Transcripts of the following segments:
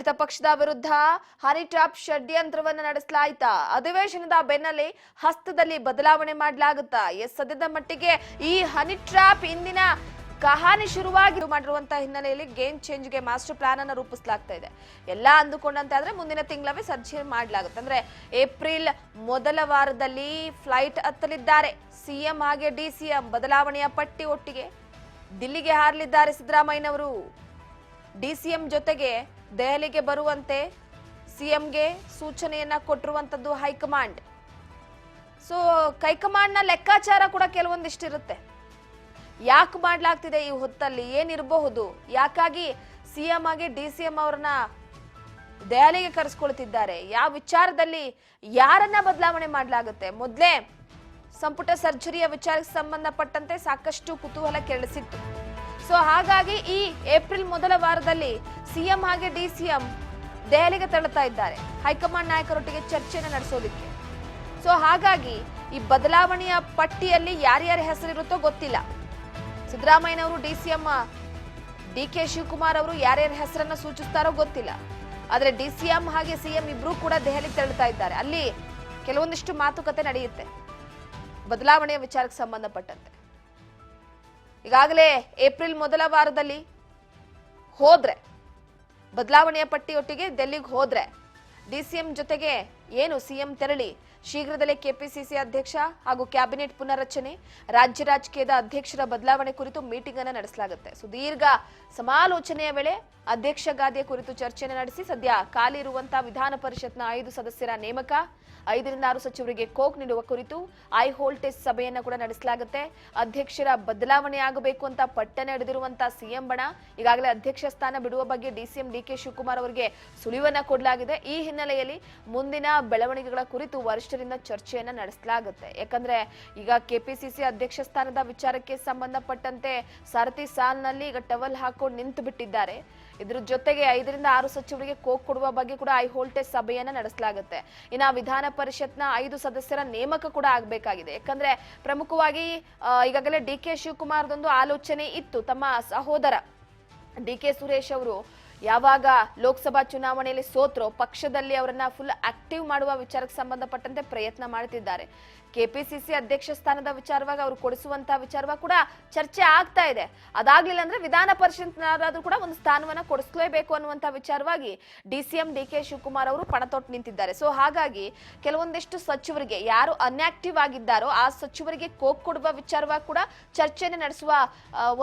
ಆಡಳಿತ ಪಕ್ಷದ ವಿರುದ್ಧ ಹನಿ ಟ್ರ್ಯಾಪ್ ಷಡ್ಯಂತ್ರವನ್ನು ನಡೆಸಲಾಯಿತಾ? ಅಧಿವೇಶನದ ಬೆನ್ನಲ್ಲೇ ಹಸ್ತದಲ್ಲಿ ಬದಲಾವಣೆ ಮಾಡಲಾಗುತ್ತಾ? ಸದ್ಯದ ಮಟ್ಟಿಗೆ ಈ ಹನಿ ಟ್ರ್ಯಾಪ್ ಇಂದಿನ ಕಹಾನಿ ಶುರುವಾಗಿ ಮಾಡಿರುವಂತಹ ಹಿನ್ನೆಲೆಯಲ್ಲಿ ಗೇಮ್ ಚೇಂಜ್ಗೆ ಮಾಸ್ಟರ್ ಪ್ಲಾನ್ ಅನ್ನು ರೂಪಿಸಲಾಗ್ತಾ ಇದೆ. ಎಲ್ಲ ಅಂದುಕೊಂಡಂತೆ ಆದ್ರೆ ಮುಂದಿನ ತಿಂಗಳವೇ ಸರ್ಜರಿ ಮಾಡಲಾಗುತ್ತೆ. ಅಂದ್ರೆ ಏಪ್ರಿಲ್ ಮೊದಲ ವಾರದಲ್ಲಿ ಫ್ಲೈಟ್ ಹತ್ತಲಿದ್ದಾರೆ ಸಿಎಂ ಹಾಗೆ ಡಿಸಿಎಂ. ಬದಲಾವಣೆಯ ಪಟ್ಟಿ ಒಟ್ಟಿಗೆ ದಿಲ್ಲಿಗೆ ಹಾರಲಿದ್ದಾರೆ ಸಿದ್ದರಾಮಯ್ಯನವರು. ಡಿಸಿಎಂ ಜೊತೆಗೆ ದೆಹಲಿಗೆ ಬರುವಂತೆ ಸಿಎಂಗೆ ಸೂಚನೆಯನ್ನ ಕೊಟ್ಟಿರುವಂತದ್ದು ಹೈಕಮಾಂಡ್. ಸೊ ಹೈಕಮಾಂಡ್ ನ ಲೆಕ್ಕಾಚಾರ ಕೂಡ ಕೆಲವೊಂದಿಷ್ಟು ಇರುತ್ತೆ. ಯಾಕೆ ಮಾಡ್ಲಾಗ್ತಿದೆ ಈ ಹೊತ್ತಲ್ಲಿ, ಏನಿರಬಹುದು, ಯಾಕಾಗಿ ಸಿಎಂ ಆಗಿ ಡಿಸಿಎಂ ಅವರನ್ನ ದೆಹಲಿಗೆ ಕರೆಸ್ಕೊಳ್ತಿದ್ದಾರೆ, ಯಾವ ವಿಚಾರದಲ್ಲಿ ಯಾರನ್ನ ಬದಲಾವಣೆ ಮಾಡಲಾಗುತ್ತೆ? ಮೊದಲೇ ಸಂಪುಟ ಸರ್ಜರಿಯ ವಿಚಾರಕ್ಕೆ ಸಂಬಂಧಪಟ್ಟಂತೆ ಸಾಕಷ್ಟು ಕುತೂಹಲ ಕೆರಳಿಸಿತ್ತು. ಸೊ ಹಾಗಾಗಿ ಈ ಏಪ್ರಿಲ್ ಮೊದಲ ವಾರದಲ್ಲಿ ಸಿಎಂ ಹಾಗೆ ಡಿಸಿಎಂ ದೆಹಲಿಗೆ ತೆರಳುತ್ತಾ ಇದ್ದಾರೆ ಹೈಕಮಾಂಡ್ ನಾಯಕರೊಟ್ಟಿಗೆ ಚರ್ಚೆಯನ್ನು ನಡೆಸೋದಕ್ಕೆ. ಸೊ ಹಾಗಾಗಿ ಈ ಬದಲಾವಣೆಯ ಪಟ್ಟಿಯಲ್ಲಿ ಯಾರ್ಯಾರ ಹೆಸರಿರುತ್ತೋ ಗೊತ್ತಿಲ್ಲ. ಸಿದ್ದರಾಮಯ್ಯನವರು, ಡಿಸಿಎಂ ಡಿಕೆ ಶಿವಕುಮಾರ್ ಅವರು ಯಾರ್ಯಾರ ಹೆಸರನ್ನ ಸೂಚಿಸ್ತಾರೋ ಗೊತ್ತಿಲ್ಲ. ಆದ್ರೆ ಡಿಸಿಎಂ ಹಾಗೆ ಸಿಎಂ ಇಬ್ರು ಕೂಡ ದೆಹಲಿಗೆ ತೆರಳುತ್ತಾ ಇದ್ದಾರೆ. ಅಲ್ಲಿ ಕೆಲವೊಂದಿಷ್ಟು ಮಾತುಕತೆ ನಡೆಯುತ್ತೆ ಬದಲಾವಣೆಯ ವಿಚಾರಕ್ಕೆ ಸಂಬಂಧಪಟ್ಟಂತೆ. ಈಗಾಗಲೇ ಏಪ್ರಿಲ್ ಮೊದಲ ವಾರದಲ್ಲಿ ಹೋದ್ರೆ ಬದಲಾವಣೆಯ ಪಟ್ಟಿಯೊಟ್ಟಿಗೆ ಡೆಲ್ಲಿಗೆ ಹೋದ್ರೆ ಡಿಸಿಎಂ ಜೊತೆಗೆ ಏನು ಸಿಎಂ ತೆರಳಿ ಶೀಘ್ರದಲ್ಲೇ ಕೆಪಿಸಿಸಿ ಅಧ್ಯಕ್ಷ ಹಾಗೂ ಕ್ಯಾಬಿನೆಟ್ ಪುನರ್ರಚನೆ, ರಾಜ್ಯ ರಾಜಕೀಯದ ಅಧ್ಯಕ್ಷರ ಬದಲಾವಣೆ ಕುರಿತು ಮೀಟಿಂಗ್ ಅನ್ನು ನಡೆಸಲಾಗುತ್ತೆ. ಸುದೀರ್ಘ ಸಮಾಲೋಚನೆಯ ವೇಳೆ ಅಧ್ಯಕ್ಷ ಗಾದಿಯ ಕುರಿತು ಚರ್ಚೆಯನ್ನು ನಡೆಸಿ ಸದ್ಯ ಖಾಲಿ ಇರುವಂತಹ ವಿಧಾನ ಪರಿಷತ್ನ 5 ಸದಸ್ಯರ ನೇಮಕ, 5 ರಿಂದ 6 ಸಚಿವರಿಗೆ ಕೋಕ್ ನೀಡುವ ಕುರಿತು ಐ ಹೋಲ್ಟೇಜ್ ಸಭೆಯನ್ನ ಕೂಡ ನಡೆಸಲಾಗುತ್ತೆ. ಅಧ್ಯಕ್ಷರ ಬದಲಾವಣೆ ಆಗಬೇಕು ಅಂತ ಪಟ್ಟನೆ ಹಿಡಿದಿರುವಂತಹ ಸಿಎಂ ಬಣ ಈಗಾಗಲೇ ಅಧ್ಯಕ್ಷ ಸ್ಥಾನ ಬಿಡುವ ಬಗ್ಗೆ ಡಿಸಿಎಂ ಡಿಕೆ ಶಿವಕುಮಾರ್ ಅವರಿಗೆ ಸುಳಿವನ್ನ ಕೊಡಲಾಗಿದೆ. ಈ ಹಿನ್ನೆಲೆಯಲ್ಲಿ ಮುಂದಿನ ಬೆಳವಣಿಗೆಗಳ ಕುರಿತು ವರಿಷ್ಠರಿಂದ ಚರ್ಚೆಯನ್ನ ನಡೆಸಲಾಗುತ್ತೆ. ಯಾಕಂದ್ರೆ ಈಗ ಕೆಪಿಸಿಸಿ ಅಧ್ಯಕ್ಷ ಸ್ಥಾನದ ವಿಚಾರಕ್ಕೆ ಸಂಬಂಧಪಟ್ಟಂತೆ ಸಾರಥಿ ಸಾಲ್ನಲ್ಲಿ ಈಗ ಟವಲ್ ಹಾಕೊಂಡು ನಿಂತು ಬಿಟ್ಟಿದ್ದಾರೆ. ಇದ್ರ ಜೊತೆಗೆ 5 ರಿಂದ 6 ಸಚಿವರಿಗೆ ಕೋಕ್ ಕೊಡುವ ಬಗ್ಗೆ ಕೂಡ ಐ ಹೋಲ್ಟೇಜ್ ಸಭೆಯನ್ನ ನಡೆಸಲಾಗುತ್ತೆ. ಇನ್ನು ವಿಧಾನ ಪರಿಷತ್ನ 5 ಸದಸ್ಯರ ನೇಮಕ ಕೂಡ ಆಗಬೇಕಾಗಿದೆ. ಯಾಕಂದ್ರೆ ಪ್ರಮುಖವಾಗಿ ಈಗಾಗಲೇ ಡಿಕೆ ಶಿವಕುಮಾರ್ದೊಂದು ಆಲೋಚನೆ ಇತ್ತು. ತಮ್ಮ ಸಹೋದರ ಡಿಕೆ ಸುರೇಶ್ ಅವರು ಯಾವಾಗ ಲೋಕಸಭಾ ಚುನಾವಣೆಯಲ್ಲಿ ಸೋತ್ರೋ ಪಕ್ಷದಲ್ಲಿ ಅವರನ್ನ ಫುಲ್ ಆಕ್ಟಿವ್ ಮಾಡುವ ವಿಚಾರಕ್ಕೆ ಸಂಬಂಧಪಟ್ಟಂತೆ ಪ್ರಯತ್ನ ಮಾಡ್ತಿದ್ದಾರೆ. ಕೆಪಿಸಿಸಿ ಅಧ್ಯಕ್ಷ ಸ್ಥಾನದ ವಿಚಾರವಾಗಿ ಅವರು ಕೊಡಿಸುವಂತಹ ವಿಚಾರವಾಗಿ ಕೂಡ ಚರ್ಚೆ ಆಗ್ತಾ ಇದೆ. ಅದಾಗ್ಲಿಲ್ಲ ಅಂದ್ರೆ ವಿಧಾನ ಪರಿಷತ್ನಾದ್ರೂ ಕೂಡ ಒಂದು ಸ್ಥಾನವನ್ನ ಕೊಡಿಸಲೇಬೇಕು ಅನ್ನುವಂತಹ ವಿಚಾರವಾಗಿ ಡಿಸಿಎಂ ಡಿಕೆ ಶಿವಕುಮಾರ್ ಅವರು ಪಣತೊಟ್ಟು ನಿಂತಿದ್ದಾರೆ. ಸೊ ಹಾಗಾಗಿ ಕೆಲವೊಂದಿಷ್ಟು ಸಚಿವರಿಗೆ ಯಾರು ಅನ್ಆಕ್ಟಿವ್ ಆಗಿದ್ದಾರೋ ಆ ಸಚಿವರಿಗೆ ಕೋಕ್ ಕೊಡುವ ವಿಚಾರವಾಗಿ ಕೂಡ ಚರ್ಚೆಯನ್ನು ನಡೆಸುವ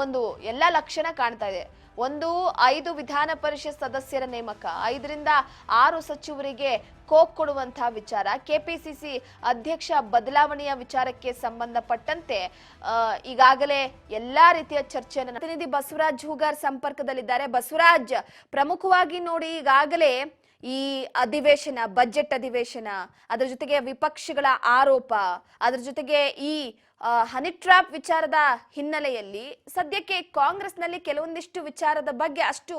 ಒಂದು ಎಲ್ಲ ಲಕ್ಷಣ ಕಾಣ್ತಾ ಇದೆ. 5 ವಿಧಾನ ಪರಿಷತ್ ಸದಸ್ಯರ ನೇಮಕ, 5 ರಿಂದ 6 ಸಚಿವರಿಗೆ ಕೋಕ್ ಕೊಡುವಂತಹ ವಿಚಾರ, ಕೆಪಿಸಿಸಿ ಅಧ್ಯಕ್ಷ ಬದಲಾವಣೆಯ ವಿಚಾರಕ್ಕೆ ಸಂಬಂಧಪಟ್ಟಂತೆ ಈಗಾಗಲೇ ಎಲ್ಲಾ ರೀತಿಯ ಚರ್ಚೆಯನ್ನು ಪ್ರತಿನಿಧಿ ಬಸವರಾಜ್ ಹೂಗಾರ್ ಸಂಪರ್ಕದಲ್ಲಿದ್ದಾರೆ. ಬಸವರಾಜ್, ಪ್ರಮುಖವಾಗಿ ನೋಡಿ ಈಗಾಗಲೇ ಈ ಅಧಿವೇಶನ, ಬಜೆಟ್ ಅಧಿವೇಶನ, ಅದರ ಜೊತೆಗೆ ವಿಪಕ್ಷಗಳ ಆರೋಪ, ಅದರ ಜೊತೆಗೆ ಈ ಹನಿ ಟ್ರ್ಯಾಪ್ ವಿಚಾರದ ಹಿನ್ನೆಲೆಯಲ್ಲಿ ಸದ್ಯಕ್ಕೆ ಕಾಂಗ್ರೆಸ್ನಲ್ಲಿ ಕೆಲವೊಂದಿಷ್ಟು ವಿಚಾರದ ಬಗ್ಗೆ ಅಷ್ಟು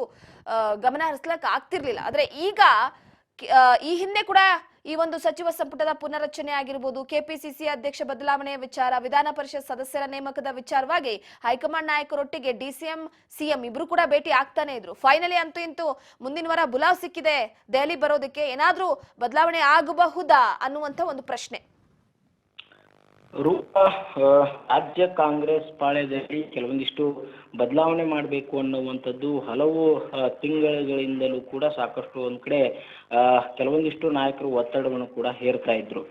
ಗಮನ ಹರಿಸಲಿಕ್ಕೆ ಆಗ್ತಿರ್ಲಿಲ್ಲ. ಆದ್ರೆ ಈಗ ಈ ಹಿಂದೆ ಕೂಡ ಈ ಒಂದು ಸಚಿವ ಸಂಪುಟದ ಪುನರ್ರಚನೆ ಆಗಿರಬಹುದು, ಕೆಪಿಸಿಸಿ ಅಧ್ಯಕ್ಷ ಬದಲಾವಣೆಯ ವಿಚಾರ, ವಿಧಾನ ಪರಿಷತ್ ಸದಸ್ಯರ ನೇಮಕದ ವಿಚಾರವಾಗಿ ಹೈಕಮಾಂಡ್ ನಾಯಕರೊಟ್ಟಿಗೆ ಡಿಸಿಎಂ ಸಿಎಂ ಇಬ್ರು ಕೂಡ ಭೇಟಿ ಆಗ್ತಾನೆ ಇದ್ರು. ಫೈನಲಿ ಅಂತೂ ಇಂತೂ ಮುಂದಿನ ವಾರ ಬುಲಾವ್ ಸಿಕ್ಕಿದೆ ದೆಹಲಿ ಬರೋದಕ್ಕೆ. ಏನಾದ್ರೂ ಬದಲಾವಣೆ ಆಗಬಹುದಾ ಅನ್ನುವಂತ ಒಂದು ಪ್ರಶ್ನೆ. ರೂಪ, ರಾಜ್ಯ ಕಾಂಗ್ರೆಸ್ ಪಾಳ್ಯದಲ್ಲಿ ಕೆಲವೊಂದಿಷ್ಟು ಬದಲಾವಣೆ ಮಾಡಬೇಕು ಅನ್ನುವಂಥದ್ದು ಹಲವು ತಿಂಗಳುಗಳಿಂದಲೂ ಕೂಡ ಸಾಕಷ್ಟು ಒಂದ್ ಕಡೆ ಕೆಲವೊಂದಿಷ್ಟು ನಾಯಕರು ಒತ್ತಡವನ್ನು ಕೂಡ ಹೇರ್ತಾ ಇದ್ರು.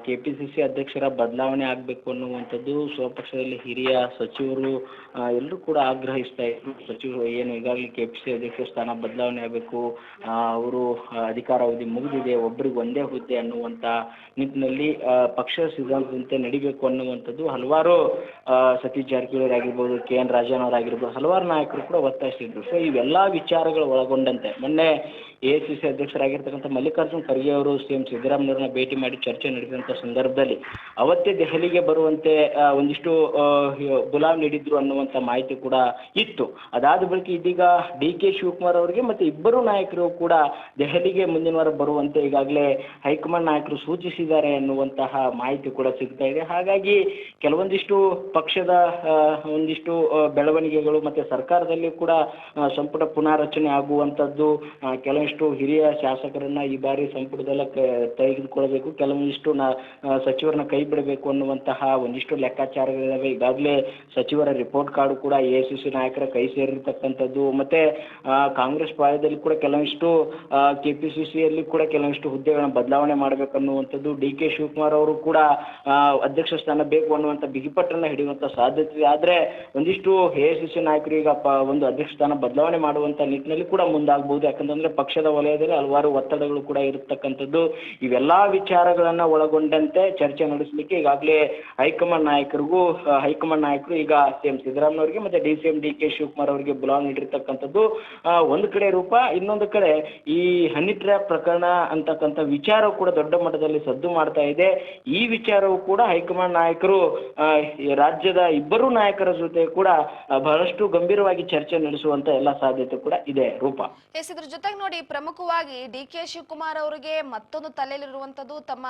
ಕೆಪಿಸಿಸಿ ಅಧ್ಯಕ್ಷರ ಬದಲಾವಣೆ ಆಗಬೇಕು ಅನ್ನುವಂಥದ್ದು ಸ್ವಪಕ್ಷದಲ್ಲಿ ಹಿರಿಯ ಸಚಿವರು ಎಲ್ಲರೂ ಕೂಡ ಆಗ್ರಹಿಸ್ತಾ ಇದ್ರು. ಸಚಿವರು ಏನು ಈಗಾಗಲೇ ಕೆಪಿಸಿಸಿ ಅಧ್ಯಕ್ಷ ಸ್ಥಾನ ಬದಲಾವಣೆ ಆಗಬೇಕು, ಅವರು ಅಧಿಕಾರಾವಧಿ ಮುಗಿದಿದೆ, ಒಬ್ಬರಿಗೆ ಒಂದೇ ಹುದ್ದೆ ಅನ್ನುವಂಥ ನಿಟ್ಟಿನಲ್ಲಿ ಪಕ್ಷದ ಸಿದ್ಧಾಂತದಂತೆ ನಡಿಬೇಕು ಅನ್ನುವಂಥದ್ದು ಹಲವಾರು ಸತೀಶ್ ಜಾರಕಿಹೊಳಿ ಆಗಿರ್ಬೋದು, KN ರಾಜನ್ ಅವರಾಗಿರ್ಬೋದು, ಹಲವಾರು ನಾಯಕರು ಕೂಡ ಒತ್ತಾಯಿಸಿದ್ರು. ಸೊ ಇವೆಲ್ಲ ವಿಚಾರಗಳು ಒಳಗೊಂಡಂತೆ ಮೊನ್ನೆ AICC ಅಧ್ಯಕ್ಷರಾಗಿರ್ತಕ್ಕಂಥ ಮಲ್ಲಿಕಾರ್ಜುನ್ ಖರ್ಗೆ ಅವರು ಸಿಎಂ ಸಿದ್ದರಾಮಯ್ಯವ್ರನ್ನ ಭೇಟಿ ಮಾಡಿ ಚರ್ಚೆ ನಡೆಸಿದಂಥ ಸಂದರ್ಭದಲ್ಲಿ ಅವತ್ತೇ ದೆಹಲಿಗೆ ಬರುವಂತೆ ಒಂದಿಷ್ಟು ಬುಲಾವ್ ನೀಡಿದ್ರು ಅನ್ನುವಂಥ ಮಾಹಿತಿ ಕೂಡ ಇತ್ತು. ಅದಾದ ಬಳಿಕ ಇದೀಗ DK ಶಿವಕುಮಾರ್ ಅವರಿಗೆ ಮತ್ತೆ ಇಬ್ಬರು ನಾಯಕರು ಕೂಡ ದೆಹಲಿಗೆ ಮುಂದಿನ ವಾರ ಬರುವಂತೆ ಈಗಾಗಲೇ ಹೈಕಮಾಂಡ್ ನಾಯಕರು ಸೂಚಿಸಿದ್ದಾರೆ ಅನ್ನುವಂತಹ ಮಾಹಿತಿ ಕೂಡ ಸಿಗ್ತಾ ಇದೆ. ಹಾಗಾಗಿ ಕೆಲವೊಂದಿಷ್ಟು ಪಕ್ಷದ ಒಂದಿಷ್ಟು ಬೆಳವಣಿಗೆಗಳು ಮತ್ತೆ ಸರ್ಕಾರದಲ್ಲಿ ಕೂಡ ಸಂಪುಟ ಪುನಾರಚನೆ ಆಗುವಂಥದ್ದು, ಕೆಲವೊಂದಿಷ್ಟು ಕೆಲವೊಂದಿಷ್ಟು ಹಿರಿಯ ಶಾಸಕರನ್ನ ಈ ಬಾರಿ ಸಂಪುಟದಲ್ಲ ತೆಗೆದುಕೊಳ್ಬೇಕು, ಕೆಲವೊಂದಿಷ್ಟು ಸಚಿವರನ್ನ ಕೈ ಬಿಡಬೇಕು ಅನ್ನುವಂತಹ ಒಂದಿಷ್ಟು ಲೆಕ್ಕಾಚಾರಗಳಿದಾವೆ. ಈಗಾಗಲೇ ಸಚಿವರ ರಿಪೋರ್ಟ್ ಕಾರ್ಡ್ ಕೂಡ AICC ನಾಯಕರ ಕೈ ಸೇರಿರ್ತಕ್ಕಂಥದ್ದು. ಮತ್ತೆ ಕಾಂಗ್ರೆಸ್ ಪಾಳ್ಯದಲ್ಲಿ ಕೂಡ ಕೆಲವೊಂದಿಷ್ಟು KPCCಯಲ್ಲಿ ಕೂಡ ಕೆಲವೊಂದಿಷ್ಟು ಹುದ್ದೆಗಳನ್ನ ಬದಲಾವಣೆ ಮಾಡಬೇಕನ್ನುವಂಥದ್ದು. DK ಶಿವಕುಮಾರ್ ಅವರು ಕೂಡ ಅಧ್ಯಕ್ಷ ಸ್ಥಾನ ಬೇಕು ಅನ್ನುವಂಥ ಬಿಗಿಪಟ್ಟನ್ನ ಹಿಡಿಯುವಂಥ ಸಾಧ್ಯತೆ ಇದೆ. ಆದರೆ ಒಂದಿಷ್ಟು AICC ನಾಯಕರು ಈಗ ಒಂದು ಅಧ್ಯಕ್ಷ ಸ್ಥಾನ ಬದಲಾವಣೆ ಮಾಡುವಂಥ ನಿಟ್ಟಿನಲ್ಲಿ ಕೂಡ ಮುಂದಾಗಬಹುದು. ಯಾಕಂತಂದ್ರೆ ಪಕ್ಷದ ವಲಯದಲ್ಲಿ ಹಲವಾರು ಒತ್ತಡಗಳು ಕೂಡ ಇರತಕ್ಕಂಥದ್ದು. ಇವೆಲ್ಲಾ ವಿಚಾರಗಳನ್ನ ಒಳಗೊಂಡಂತೆ ಚರ್ಚೆ ನಡೆಸಲಿಕ್ಕೆ ಈಗಾಗಲೇ ಹೈಕಮಾಂಡ್ ನಾಯಕರು ಈಗ CM ಸಿದ್ದರಾಮಯ್ಯ ಮತ್ತೆ CM DK ಶಿವಕುಮಾರ್ ಅವರಿಗೆ ಬುಲಾವ್ ನೀಡಿರ್ತಕ್ಕಂಥದ್ದು. ಒಂದು ಕಡೆ ರೂಪ, ಇನ್ನೊಂದು ಕಡೆ ಈ ಹನಿ ಟ್ರ್ಯಾಪ್ ಪ್ರಕರಣ ಅಂತಕ್ಕಂಥ ವಿಚಾರ ಕೂಡ ದೊಡ್ಡ ಮಟ್ಟದಲ್ಲಿ ಸದ್ದು ಮಾಡ್ತಾ ಇದೆ. ಈ ವಿಚಾರವು ಕೂಡ ಹೈಕಮಾಂಡ್ ನಾಯಕರು ರಾಜ್ಯದ ಇಬ್ಬರು ನಾಯಕರ ಜೊತೆ ಕೂಡ ಬಹಳಷ್ಟು ಗಂಭೀರವಾಗಿ ಚರ್ಚೆ ನಡೆಸುವಂತ ಎಲ್ಲ ಸಾಧ್ಯತೆ ಕೂಡ ಇದೆ ರೂಪ. ಇದ್ರ ಜೊತೆಗೆ ನೋಡಿ, ಪ್ರಮುಖವಾಗಿ DK ಶಿವಕುಮಾರ್ ಅವರಿಗೆ ಮತ್ತೊಂದು ತಲೆಯಲ್ಲಿರುವಂತದ್ದು ತಮ್ಮ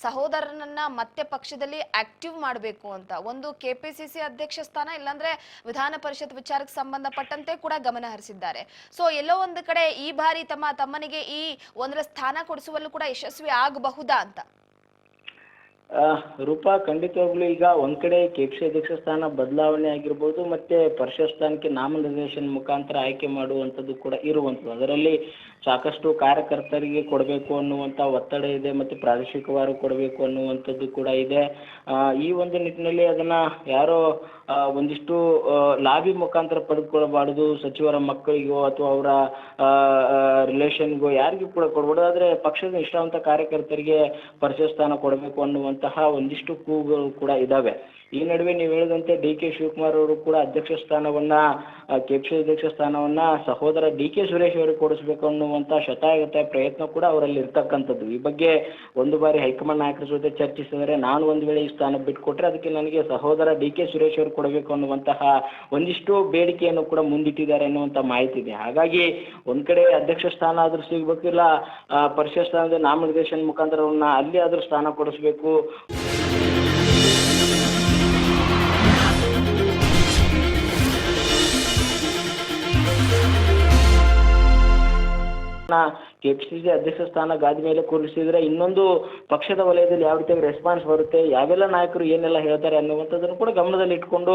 ಸಹೋದರನನ್ನ ಮತ್ತೆ ಪಕ್ಷದಲ್ಲಿ ಆಕ್ಟಿವ್ ಮಾಡಬೇಕು ಅಂತ. ಒಂದು KPCC ಅಧ್ಯಕ್ಷ ಸ್ಥಾನ, ಇಲ್ಲಾಂದ್ರೆ ವಿಧಾನ ಪರಿಷತ್ ವಿಚಾರಕ್ಕೆ ಸಂಬಂಧಪಟ್ಟಂತೆ ಕೂಡ ಗಮನ ಹರಿಸಿದ್ದಾರೆ. ಸೊ ಎಲ್ಲೋ ಒಂದು ಕಡೆ ಈ ಬಾರಿ ತಮ್ಮನಿಗೆ ಈ ಒಂದರ ಸ್ಥಾನ ಕೊಡಿಸುವಲ್ಲೂ ಕೂಡ ಯಶಸ್ವಿ ಆಗಬಹುದಾ ಅಂತ? ರೂಪಾ, ಖಂಡಿತವಾಗ್ಲೂ ಈಗ ಒಂದ್ ಕಡೆ KPCC ಅಧ್ಯಕ್ಷ ಸ್ಥಾನ ಬದಲಾವಣೆ ಆಗಿರ್ಬೋದು, ಮತ್ತೆ ಪರಿಷತ್ ಸ್ಥಾನಕ್ಕೆ ನಾಮನಿರ್ದೇಶನ ಮುಖಾಂತರ ಆಯ್ಕೆ ಮಾಡುವಂಥದ್ದು ಕೂಡ ಇರುವಂಥದ್ದು. ಅದರಲ್ಲಿ ಸಾಕಷ್ಟು ಕಾರ್ಯಕರ್ತರಿಗೆ ಕೊಡಬೇಕು ಅನ್ನುವಂಥ ಒತ್ತಡ ಇದೆ, ಮತ್ತು ಪ್ರಾದೇಶಿಕವಾರು ಕೊಡಬೇಕು ಅನ್ನುವಂಥದ್ದು ಕೂಡ ಇದೆ. ಈ ಒಂದು ನಿಟ್ಟಿನಲ್ಲಿ ಅದನ್ನ ಯಾರೋ ಒಂದಿಷ್ಟು ಲಾಬಿ ಮುಖಾಂತರ ಪಡೆದುಕೊಳ್ಳಬಾರ್ದು, ಸಚಿವರ ಮಕ್ಕಳಿಗೋ ಅಥವಾ ಅವರ ರಿಲೇಷನ್ಗೋ ಯಾರಿಗೂ ಕೂಡ ಕೊಡಬಾರ್ದು. ಆದರೆ ಪಕ್ಷದ ನಿಷ್ಠಾವಂತ ಕಾರ್ಯಕರ್ತರಿಗೆ ಪರಿಷತ್ ಸ್ಥಾನ ಕೊಡಬೇಕು ಅನ್ನುವಂತಹ ಒಂದಿಷ್ಟು ಕೂಗುಗಳು ಕೂಡ ಇದಾವೆ. ಈ ನಡುವೆ ನೀವು ಹೇಳಿದಂತೆ DK ಶಿವಕುಮಾರ್ ಅವರು ಕೂಡ ಅಧ್ಯಕ್ಷ ಸ್ಥಾನವನ್ನ KPCC ಅಧ್ಯಕ್ಷ ಸ್ಥಾನವನ್ನ ಸಹೋದರ DK ಸುರೇಶ್ ಅವರಿಗೆ ಕೊಡಿಸಬೇಕು ಅನ್ನುವಂಥ ಶತಾಯಗತಾಯ ಪ್ರಯತ್ನ ಕೂಡ ಅವರಲ್ಲಿ ಇರ್ತಕ್ಕಂಥದ್ದು. ಈ ಬಗ್ಗೆ ಒಂದು ಬಾರಿ ಹೈಕಮಾಂಡ್ ನಾಯಕರ ಜೊತೆ ಚರ್ಚಿಸಿದರೆ, ನಾನು ಒಂದು ವೇಳೆ ಈ ಸ್ಥಾನ ಬಿಟ್ಟುಕೊಟ್ರೆ ಅದಕ್ಕೆ ನನಗೆ ಸಹೋದರ DK ಸುರೇಶ್ ಅವರು ಕೊಡಬೇಕು ಅನ್ನುವಂತಹ ಒಂದಿಷ್ಟು ಬೇಡಿಕೆಯನ್ನು ಕೂಡ ಮುಂದಿಟ್ಟಿದ್ದಾರೆ ಅನ್ನುವಂಥ ಮಾಹಿತಿ ಇದೆ. ಹಾಗಾಗಿ ಒಂದ್ ಕಡೆ ಅಧ್ಯಕ್ಷ ಸ್ಥಾನ ಆದ್ರೂ ಸಿಗಬೇಕು, ಇಲ್ಲ ಪರಿಷತ್ ಸ್ಥಾನದ ನಾಮನಿರ್ದೇಶನ ಮುಖಾಂತರ ಅವ್ರನ್ನ ಅಲ್ಲಿ ಆದ್ರೂ ಸ್ಥಾನ ಕೊಡಿಸ್ಬೇಕು. KPCC ಅಧ್ಯಕ್ಷ ಸ್ಥಾನ ಗಾದಿ ಮೇಲೆ ಕೂರಿಸಿದ್ರೆ ಇನ್ನೊಂದು ಪಕ್ಷದ ವಲಯದಲ್ಲಿ ಯಾವ ರೀತಿಯಾಗಿ ರೆಸ್ಪಾನ್ಸ್ ಬರುತ್ತೆ, ಯಾವೆಲ್ಲ ನಾಯಕರು ಏನೆಲ್ಲ ಹೇಳ್ತಾರೆ ಅನ್ನುವಂಥದ್ದನ್ನು ಕೂಡ ಗಮನದಲ್ಲಿ ಇಟ್ಕೊಂಡು